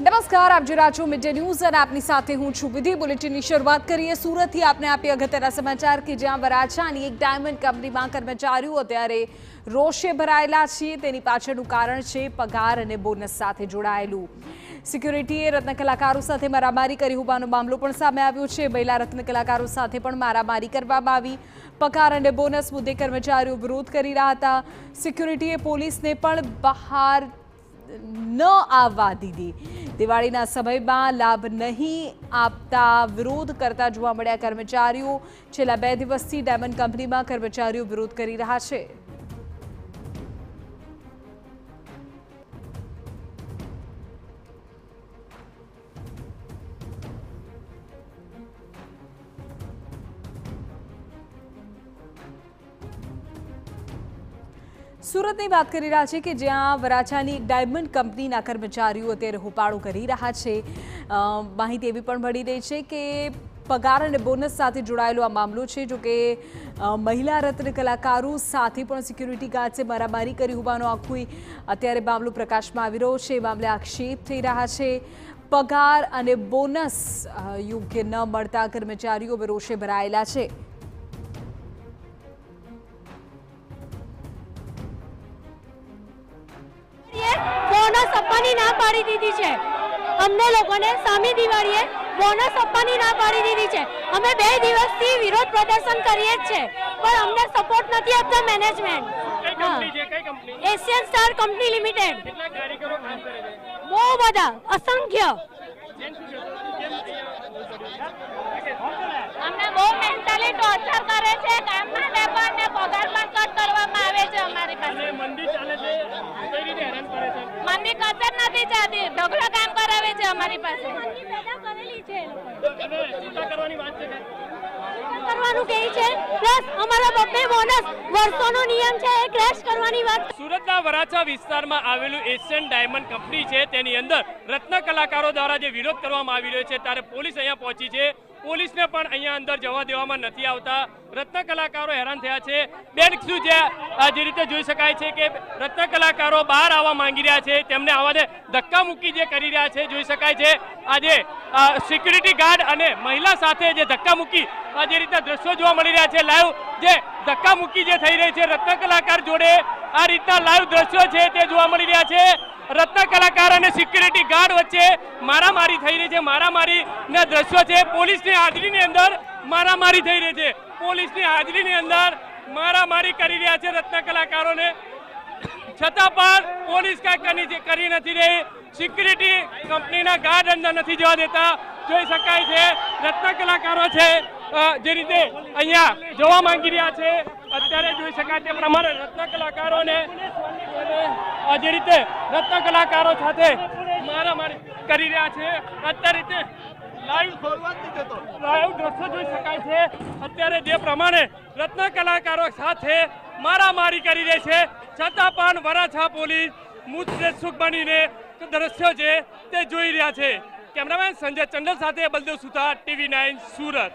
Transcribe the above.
નમસ્કાર, આપ જોઈ રહ્યા છો મીડિયા ન્યૂઝ અને આપની સાથે હું છું વિધિ। બુલેટિનની શરૂઆત કરીએ સુરતથી। આપને આપીએ અગત્યના સમાચાર કે જ્યાં વરાછાની એક ડાયમંડ કંપનીમાં કર્મચારીઓ અત્યારે રોષે ભરાયેલા છે। તેની પાછળનું કારણ છે પગાર અને બોનસ સાથે જોડાયેલું। સિક્યુરિટીએ રત્ન કલાકારો સાથે મારામારી કરી હોવાનો મામલો પણ સામે આવ્યો છે। મહિલા રત્ન કલાકારો સાથે પણ મારામારી કરવામાં આવી। પગાર અને બોનસ મુદ્દે કર્મચારીઓ વિરોધ કરી રહ્યા હતા। સિક્યુરિટીએ પોલીસને પણ બહાર ન આવવા દીધી। દિવાળીના સમયમાં લાભ નહીં આપતા વિરોધ કરતા જોવા મળ્યા કર્મચારીઓ। છેલ્લા 2 દિવસથી ડાયમંડ કંપનીમાં કર્મચારીઓ વિરોધ કરી રહ્યા છે। સુરતની વાત કરી રહ્યા છે કે જ્યાં વરાછાની એક ડાયમંડ કંપનીના કર્મચારીઓ અત્યારે હોબાળો કરી રહ્યા છે। માહિતી એવી પણ મળી રહી છે કે પગાર અને બોનસ સાથે જોડાયેલો આ મામલો છે। જો કે મહિલા રત્ન કલાકારો સાથે પણ સિક્યુરિટી ગાર્ડ્સે મારામારી કરી હોવાનો આખું અત્યારે મામલો પ્રકાશમાં આવી રહ્યો છે। એ મામલે આક્ષેપ થઈ રહ્યા છે। પગાર અને બોનસ યોગ્ય ન મળતા કર્મચારીઓ રોષે ભરાયેલા છે। બોનસ આપવાની ના પાડી દીધી છે। અમને લોકોને સામી દિવાળીએ બોનસ આપવાની ના પાડી દીધી છે। અમે 2 દિવસથી વિરોધ પ્રદર્શન કરીએ જ છે, પણ અમને સપોર્ટ નથી આપતા management. Asian star company limited બહુ બધા અસંખ્ય। અમને બહુ મેન્ટલી ટોર્ચર કરે છે। કામના લેબર ને પગાર પણ કટ કરવામાં આવે છે। અમારી પાસે મંદી ચાલે છે, કઈ રીતે હેરાન કરે છે? મંદી કસર નથી ચાલતી, ઢગલો કામ કરાવે છે અમારી પાસે। મંદી પેદા કરેલી છે છૂટા કરવાની વાત છે કરવાનું કે છે, પ્લસ અમારા બબ્બે બોનસ વર્ષોનો નિયમ છે એ ક્રેશ કરવાની વાત। સુરતના વરાછા વિસ્તારમાં આવેલું એશિયન ડાયમંડ કંપની છે, તેની અંદર રત્ન કલાકારો દ્વારા જે વિરોધ કરવામાં આવી રહ્યો છે, ત્યારે પોલીસ અહીંયા પહોંચી છે। પોલીસને પણ અહીંયા અંદર જવા દેવામાં નથી આવતા। રત્ન કલાકારો હેરાન થયા છે। બેન, શું છે જે રીતે જોઈ શકાય છે કે રત્ન કલાકારો બહાર આવવા માંગી રહ્યા છે, તેમને આવાને ધક્કા મૂકી જે કરી રહ્યા છે જોઈ શકાય છે। આજે સિક્યુરિટી ગાર્ડ અને મહિલા સાથે જે ધક્કા મૂકી જે રીતના દ્રશ્યો જોવા મળી રહ્યા છે, લાઈવ જે ધક્કા મૂકી જે થઈ રહી છે રત્ન કલાકાર જોડે, આ રીતના લાઈવ દ્રશ્યો છે તે જોવા મળી રહ્યા છે। રત્ન કલાકાર અને સિક્યુરિટી ગાર્ડ વચ્ચે મારામારી થઈ રહી છે। મારામારીના દ્રશ્યો છે। પોલીસની હાજરીની અંદર મારામારી થઈ રહી છે। પોલીસની હાજરીની અંદર મારામારી કરી રહ્યા છે રત્ન કલાકારોને, છતાં પણ પોલીસ કાંઈ કરી નથી રહી। સિક્યુરિટી કંપનીના ગાર્ડ અંદર નથી જવા દેતા જોઈ શકાય છે। રત્ન કલાકારો છે જે રીતે અહીંયા જવા માંગી રહ્યા છે, અત્યારે જોઈ શકાય તે પ્રમાણે રત્ન કલાકારોને જે રીતે રત્ન કલાકારો સાથે મારામારી કરી રહ્યા છે। અત્યારે રીતે લાઈવ દ્રશ્યો જોઈ શકાય છે। અત્યારે જે પ્રમાણે રત્ન કલાકારો સાથે મારામારી કરી રહી છે, છતાં પણ વરાછા પોલીસ મુસ્તેસુક બનીને દ્રશ્યો છે તે જોઈ રહ્યા છે। કેમેરામેન સંજય ચંડલ સાથે બલદેવ સુથાર, TV9 સુરત।